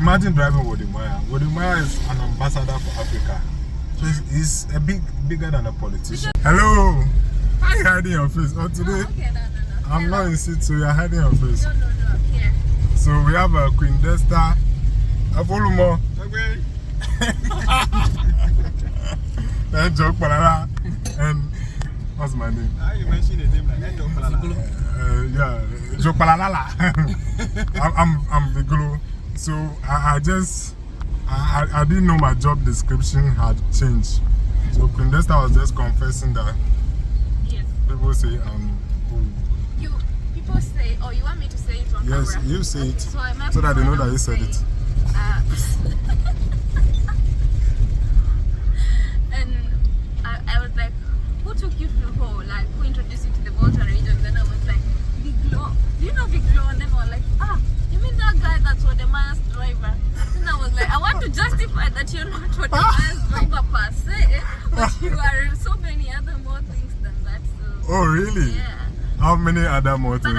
imagine driving Wode. Wode is an ambassador for Africa. So he's a bigger than a politician. Hello. Why are you hiding your face? Oh, today, okay, no. I'm not in seat, so you're hiding your face. No, I'm here. So we have a Queen Desta, a Volumo. And what's my name? You mentioned a name like Jokpalala. Yeah, Jokpalala. I'm Vigolo. So I didn't know my job description had changed. So Queen Desta was just confessing that. Yes. People say People say, oh, you want me to say it on yes, camera? you say it, so that they know that you said it. And I was like, who took you to Ho? Like, who introduced you to the Volta region? Then I was like, Big Glow. Do you know Big Glow? And then I was like, you mean that guy that's Wode Maya's driver? Then I was like, I want to justify that you're not Wode Maya's driver per se, but you are so many other more things than that. So, oh, really? yeah. How many other motors are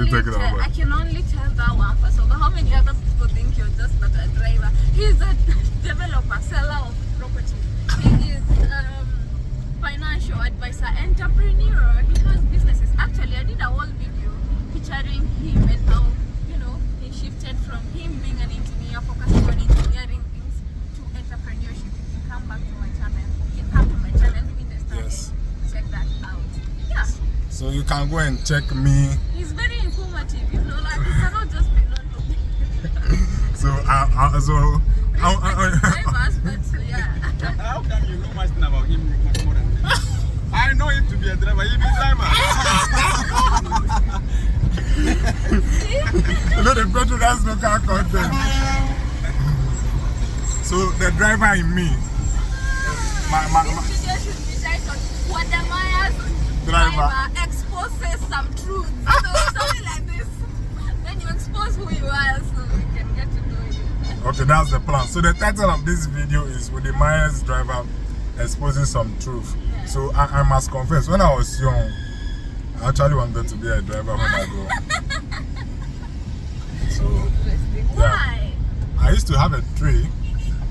you talking about? I can only tell that one person. But how many other people think you're just not a driver? He's a developer, seller of property. He is financial advisor, entrepreneur. He has businesses. Actually, I did a whole video featuring him and how, he shifted from him being an engineer, focusing on engineering things, to entrepreneurship. You can come back to my channel. You can come to my channel, Yes. Check that out. Yeah. So you can go and check me. He's very informative, like he cannot just be known to be. Drivers, but yeah. How come you know much about him much more than me? I know him to be a driver, he's a driver. The petrol has no car content. So the driver in me. This video should be titled Wode Maya's driver exposes some truths. Something like this. Then you expose who you are so we can get to know you. Okay, that's the plan. So the title of this video is Wode Maya's driver exposing some truth. Yeah. So I must confess, when I was young, I actually wanted to be a driver when I grew up. So Interesting. Why? I used to have a tray,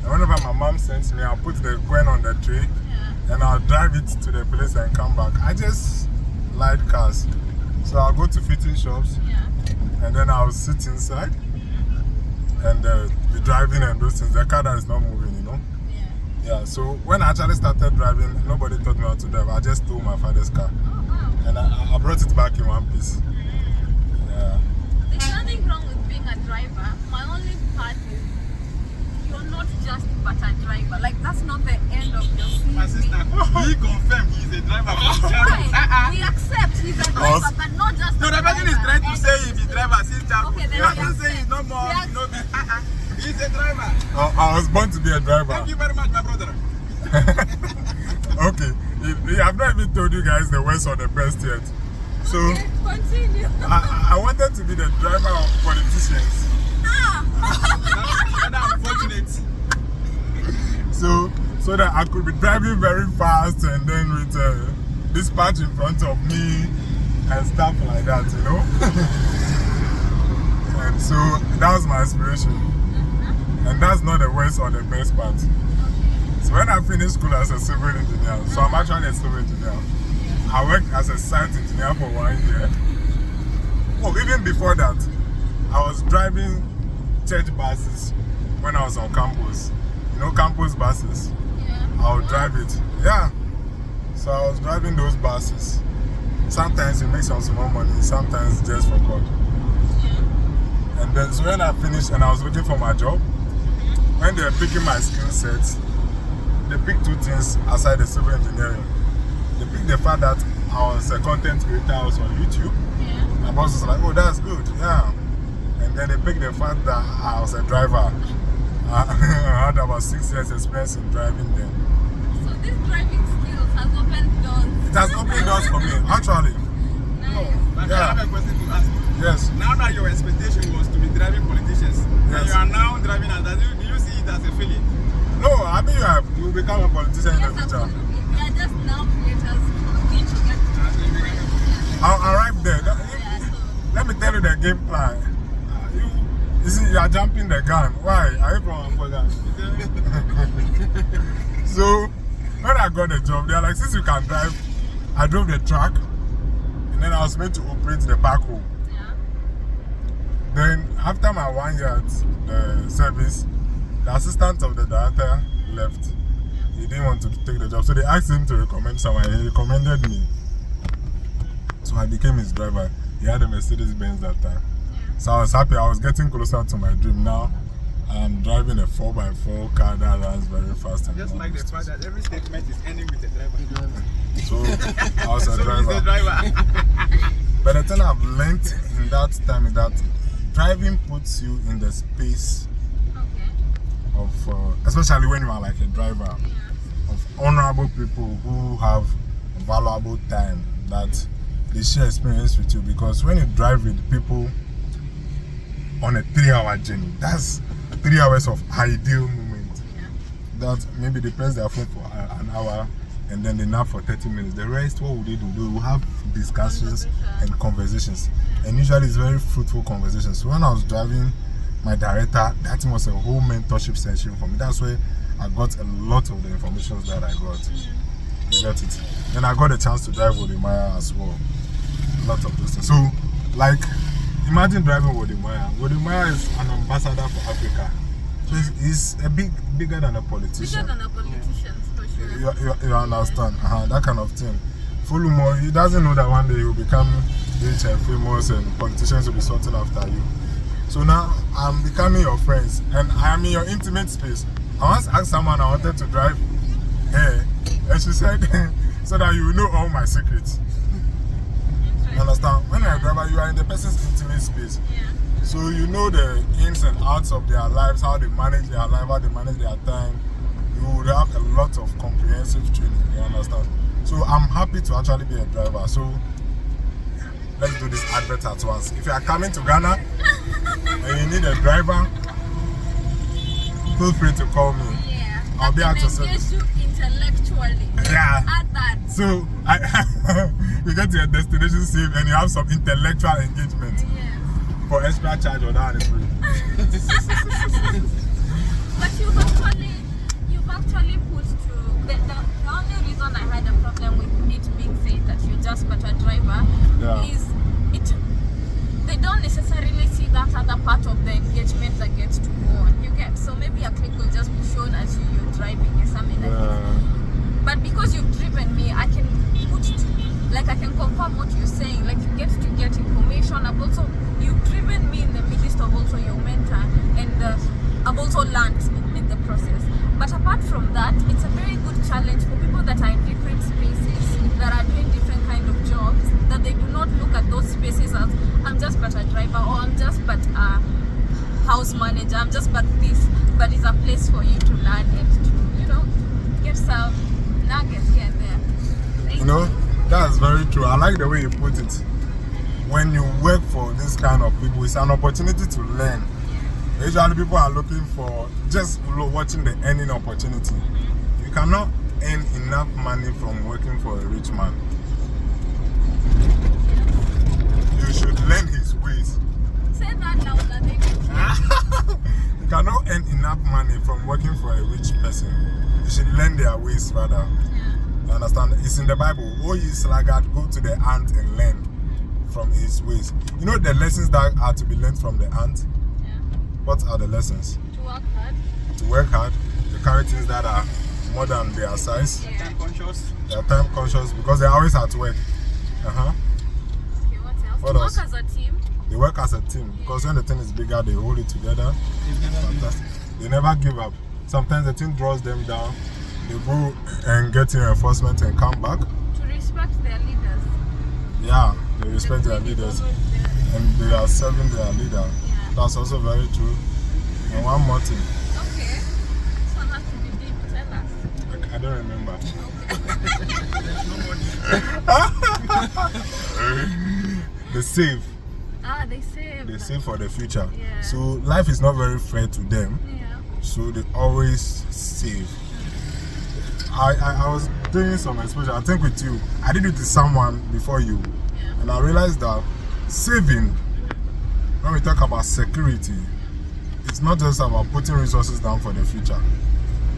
and whenever my mom sends me, I'll put the coin on the tray. Yeah. And I'll drive it to the place and come back. I just like cars. So I'll go to fitting shops, Yeah. and then I'll sit inside and be driving and those things. The car that is not moving, Yeah. Yeah, so when I actually started driving, nobody taught me how to drive. I just stole my father's car. Oh, wow. And I brought it back in one piece. Yeah. There's nothing wrong with being a driver. My only part is you're not just but a driver. Like, that's not the end of your CV. My sister, he confirmed he's a driver. Fine. We accept he's a driver, but not just No, a the person is trying to say he's a driver since childhood. Okay, then He we doesn't say he's not more. accept. No, he's a driver. I was born to be a driver. Thank you very much, my brother. Okay, I've not even told you guys the worst or the best yet. So Okay, continue. I wanted to be the driver of politicians. That's unfortunate. So that I could be driving very fast and then with dispatch in front of me and stuff like that, And so that was my aspiration. And that's not the worst or the best part. So when I finished school as a civil engineer, so I'm actually a civil engineer, I worked as a site engineer for 1 year. Oh, even before that, I was driving church buses when I was on campus. Campus buses. Yeah. I would drive it. Yeah. So I was driving those buses. Sometimes you make some small money, sometimes just for God. Yeah. And then so when I finished and I was looking for my job, when they were picking my skill sets, they picked two things aside the civil engineering. They picked the fact that I was a content creator, I was on YouTube. Yeah. My boss was like, oh, that's good, yeah. And then they picked the fact that I was a driver. I had about 6 years experience in driving then. So this driving skills has opened doors. It has opened doors for me, actually. Nice. But Yeah. I have a question to ask. Yes. Now that your expectation was to be driving politicians, Yes. and you are now driving others, do you see it as a feeling? No, I mean you will become a politician in the Yes, future. absolutely. We are just now creators looking to get I'll arrive there. Yeah, so Let me tell you the game plan. You see, you are jumping the gun. Why? Are you from Angola? So, when I got the job, they are like, since you can drive, I drove the truck, and then I was meant to operate the backhoe. Yeah. Then, after my 1 year at the service, the assistant of the director left. He didn't want to take the job, so they asked him to recommend someone. He recommended me. So I became his driver. He had a Mercedes Benz that time. Yeah. So I was happy. I was getting closer to my dream. Now I'm driving a 4x4 car that runs very fast. And Just like the fact that every statement is ending with a driver. So I was a So he's the driver. But the thing I've learned in that time is that driving puts you in the space Okay. of, especially when you are like a driver, Yeah. of honorable people who have valuable time that they share experience with you. Because when you drive with people on a 3-hour journey, that's 3 hours of ideal moment. Yeah. That maybe they press their phone for an hour and then they nap for 30 minutes. The rest, what would they do? They will have discussions and conversations. And usually it's very fruitful conversations. So when I was driving my director, that was a whole mentorship session for me. That's where I got a lot of the information that I got. You get it? Then I got a chance to drive Wode as well. A lot of those things. So, like, imagine driving Wode. Wode is an ambassador for Africa. So he's a bigger than a politician. Bigger than a politician, for sure. You understand? That kind of thing. Furthermore, he doesn't know that one day he will become rich and famous and politicians will be sorting after you. So now I'm becoming your friends and I am in your intimate space. I once asked someone I wanted to drive here, and she said, so that you will know all my secrets. You understand? When you're a driver, you are in the person's intimate space. Yeah. So you know the ins and outs of their lives, how they manage their life, how they manage their time. You would have a lot of comprehensive training, you understand? So I'm happy to actually be a driver. So let's do this advert at once. If you are coming to Ghana and you need a driver, feel free to call me. Yeah. I'll be at your service. You intellectually. Yeah. Add that. So you get to your destination safe and you have some intellectual engagement. Yeah. For extra charge or that is free. But you've actually put through the only reason I had a problem with it being said that you're just but a driver is they don't necessarily see that other part of the engagement that gets to go on. You get, so maybe a clip will just be shown as you're driving or something like that. But because you've driven me, I can I can confirm what you're saying. Like, you get to get information. You've driven me in the midst of also your mentor, and I've also learned in the process. But apart from that, it's a very good challenge for people that are in different spaces, that are doing different kind of jobs, that they do not look at those spaces as I'm just but a driver, or I'm just but a house manager, I'm just but this, but it's a place for you to learn and to, get some nuggets here and there. That's very true. I like the way you put it. When you work for this kind of people, it's an opportunity to learn. Usually people are looking for just watching the earning opportunity. You cannot earn enough money from working for a rich man. You should learn his ways. Say that louder, You cannot earn enough money from working for a rich person. You should learn their ways rather. You understand? It's in the Bible. Oh, ye sluggard, go to the ant and learn from his ways. You know the lessons that are to be learned from the ant? What are the lessons? To work hard. To work hard. To carry things that are more than their size. Time conscious. They are time conscious because they're always at work. Okay, what else? What to else? Work as a team. They work as a team because when the thing is bigger, they hold it together. Fantastic. They never give up. Sometimes the team draws them down. They go and get reinforcement and come back. To respect their leaders. Yeah, they respect their leaders and they are serving their leader. That's also very true. And one more thing. Okay. This one has to be deep. Tell us. I don't remember. They save. They save. They save for the future. Yeah. So life is not very fair to them. Yeah. So they always save. I was doing some exposure, I think with you. I did it with someone before you. Yeah. And I realized that saving, when we talk about security, it's not just about putting resources down for the future,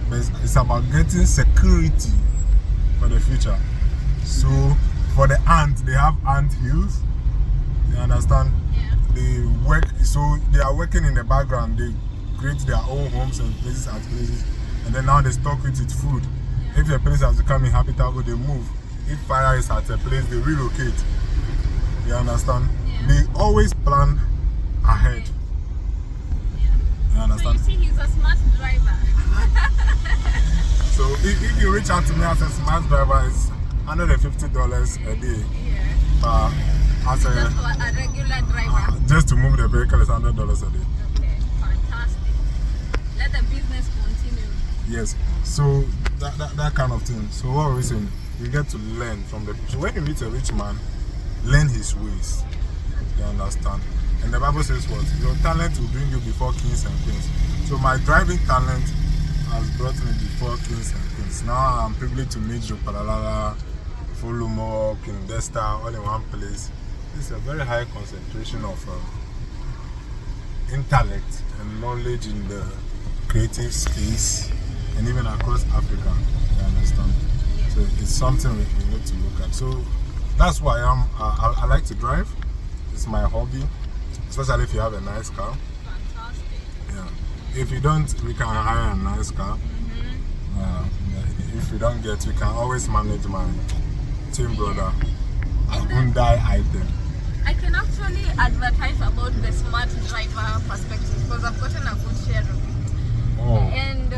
but it's about getting security for the future. So for the ants, they have ant hills. You understand? Yeah. They work, so they are working in the background. They create their own homes and places at places, and then now they stock it with food. Yeah. If the place has become inhabitable, they move. If fire is at a place, they relocate. You understand? Yeah. They always plan ahead. Yeah. You So understand? you see, he's a smart driver. So if you reach out to me as a smart driver, it's $150 a day. Yeah. As Just a, for a regular driver. just to move the vehicle is $100 a day. Okay, fantastic. Let the business continue. Yes. So that kind of thing. So what we're saying, you get to learn from the. So when you meet a rich man, learn his ways. You understand? And the Bible says what? Your talent will bring you before kings and queens. So my driving talent has brought me before kings and queens. Now I'm privileged to meet Joe Palalala, Fulumo, King Desta, all in one place. It's a very high concentration of intellect and knowledge in the creative space and even across Africa. You understand? So it's something we need to look at. So that's why I like to drive. It's my hobby, especially if you have a nice car. Fantastic. Yeah. If you don't, we can hire a nice car. If we don't get, we can always manage my team brother, a Hyundai item. I can actually advertise about the smart driver perspective because I've gotten a good share of it. Oh. And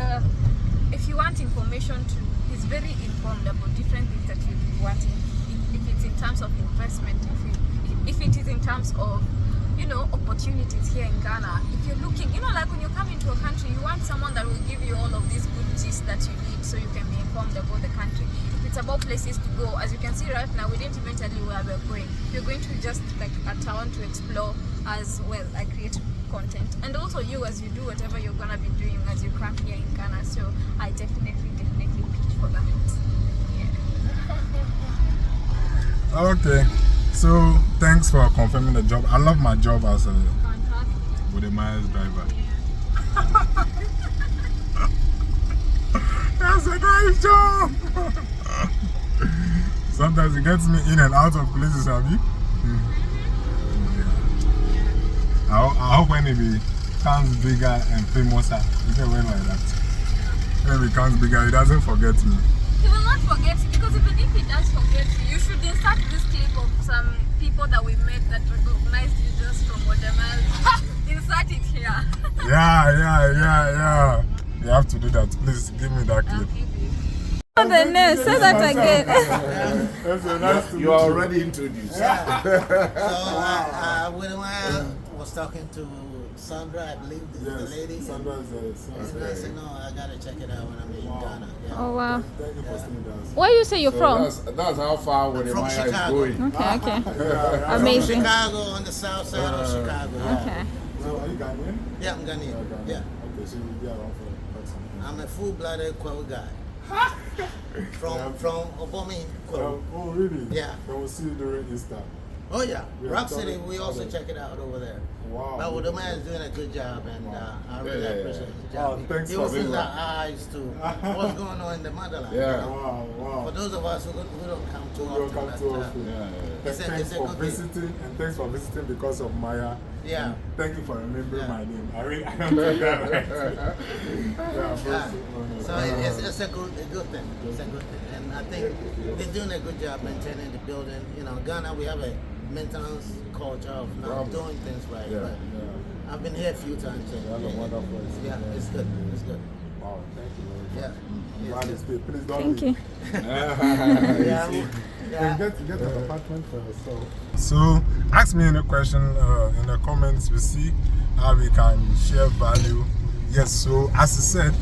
if you want information too, he's very informed about different things that you'll be wanting. If it's in terms of investment, if it is in terms of, you know, opportunities here in Ghana. If you're looking, you know, like when you come into a country, you want someone that will give you all of these good gist that you need so you can be informed about the country. If it's about places to go, as you can see right now, we didn't even tell you where we're going. We're going to just like a town to explore as well. I create content. And also you, as you do whatever you're going to be doing as you come here in Ghana. So I definitely pitch for that. Yeah. Okay. So thanks for confirming the job. I love my job as a Fantastic. Wode driver. Yeah. That's a nice job. Sometimes it gets me in and out of places, Abby. I hope when it becomes bigger and famouser, you can win like that. When it becomes bigger, he doesn't forget me. He will not forget you, because even if he does forget you, you should insert this clip of some people that we met that recognized you just from Wode. Insert it here. Yeah. You have to do that. Please give me that clip. The name, say that again. That's a nice to You are already introduced. So when I was talking to Sandra, I believe the lady. Sandra is And I said, no, I gotta check it out when I'm in Ghana. Yeah. Oh wow. Thank you for saying that. Where you say you're from? That's how far Wode From is Chicago. going. Okay. From Amazing. Chicago, on the south side of Chicago. Yeah. Okay. So are you Ghanaian? Yeah, I'm Ghanaian. Yeah. Okay, so you'll be around for quite some time. I'm a full-blooded Kwao guy. From Obomi, Kwao. Oh, really? Yeah. Then we'll see you during Easter. Oh yeah, Yeah, Rock tell City. me. We also Okay. check it out over there. Wow. But Wode is doing a good job, and I really Yeah. appreciate the job. Thanks He for opens being our eyes to what's going on in the motherland. Yeah. You know? Wow. For those of us who don't come too You often. don't come but, too often. It's a Thanks for good thing. visiting, and thanks for visiting because of Maya. Yeah. And thank you for remembering Yeah. my name. I don't do that right. Yeah. First, So it's a good thing. It's a good thing, and I think they're doing a good job maintaining the building. You know, Ghana, we have a maintenance culture of not doing things right. Yeah, But yeah. I've been here a few times. And, You have a wonderful yeah, it's good. It's good. Wow, thank you very much. Yeah. Glad you stayed. Please don't Thank leave. you. Yeah. You Yeah. get an apartment for yourself. So, ask me any question in the comments. We see how we can share value. Yes, so as I said,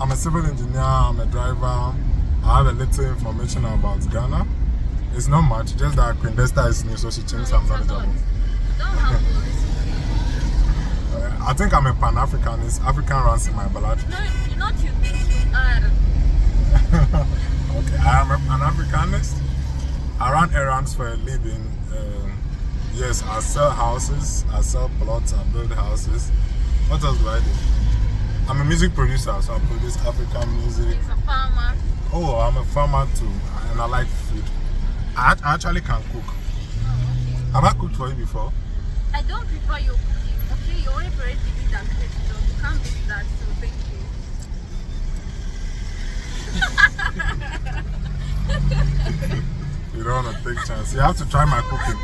I'm a civil engineer, I'm a driver. I have a little information about Ghana. It's not much, just that Queen Desta is new, so she changed some knowledge about it. I think I'm a Pan-Africanist. African runs in my blood. No, not you think you are. Okay, I am a Pan-Africanist. I run errands for a living. Yes, I sell houses, I sell plots, I build houses. What else do I do? I'm a music producer, so I produce African music. He's a farmer. Oh, I'm a farmer too, and I like food. I actually can cook. Oh, okay. Have I cooked for you before? I don't prefer your cooking. Okay, you already did that great job. You can't beat that, so thank you. You don't want to take chance. You have to try my cooking.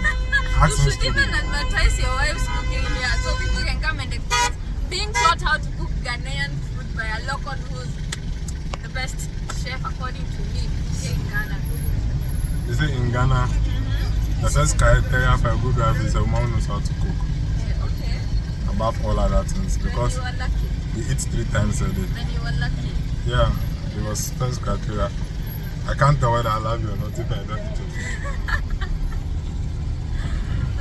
Ask You me should studio. even advertise your wife's cooking here so people can come and experience being taught how to cook Ghanaian food by a local who's the best chef according to me here in Ghana. You see, in Ghana, the first criteria for a good wife is a woman who knows how to cook. Okay. Above all other things, Then because you are lucky. we eat 3 times a day. Then you are lucky. Yeah, it was first criteria. I can't tell whether I love you or not if I don't eat it.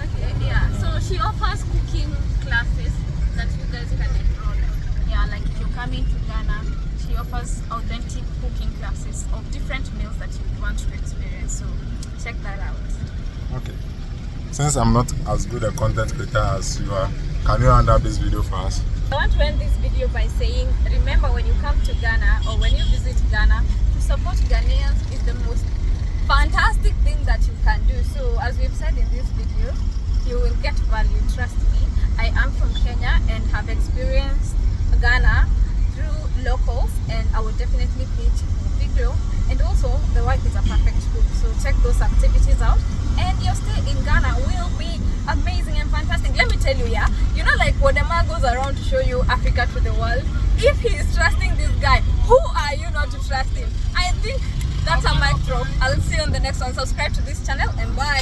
Okay, yeah. So she offers cooking classes that you guys can enroll. Yeah, like if you're coming to Ghana, she offers authentic cooking classes of different meals that you want to experience. So check that out. Okay. Since I'm not as good a content creator as you are, can you hand up this video for us? I want to end this video by saying, remember when you come to Ghana or when you visit Ghana, to support Ghanaians is the most fantastic thing that you can do. So as we've said in this video, you will get value, trust me. I am from Kenya and have experienced Ghana through locals, and I will definitely pitch a video. And also, the wife is a perfect cook, so check those activities out. And your stay in Ghana will be amazing and fantastic. Let me tell you, yeah, you know, like Wode goes around to show you Africa to the world. If he is trusting this guy, who are you not to trust him? I think that's a mic drop. I'll see you on the next one. Subscribe to this channel and bye.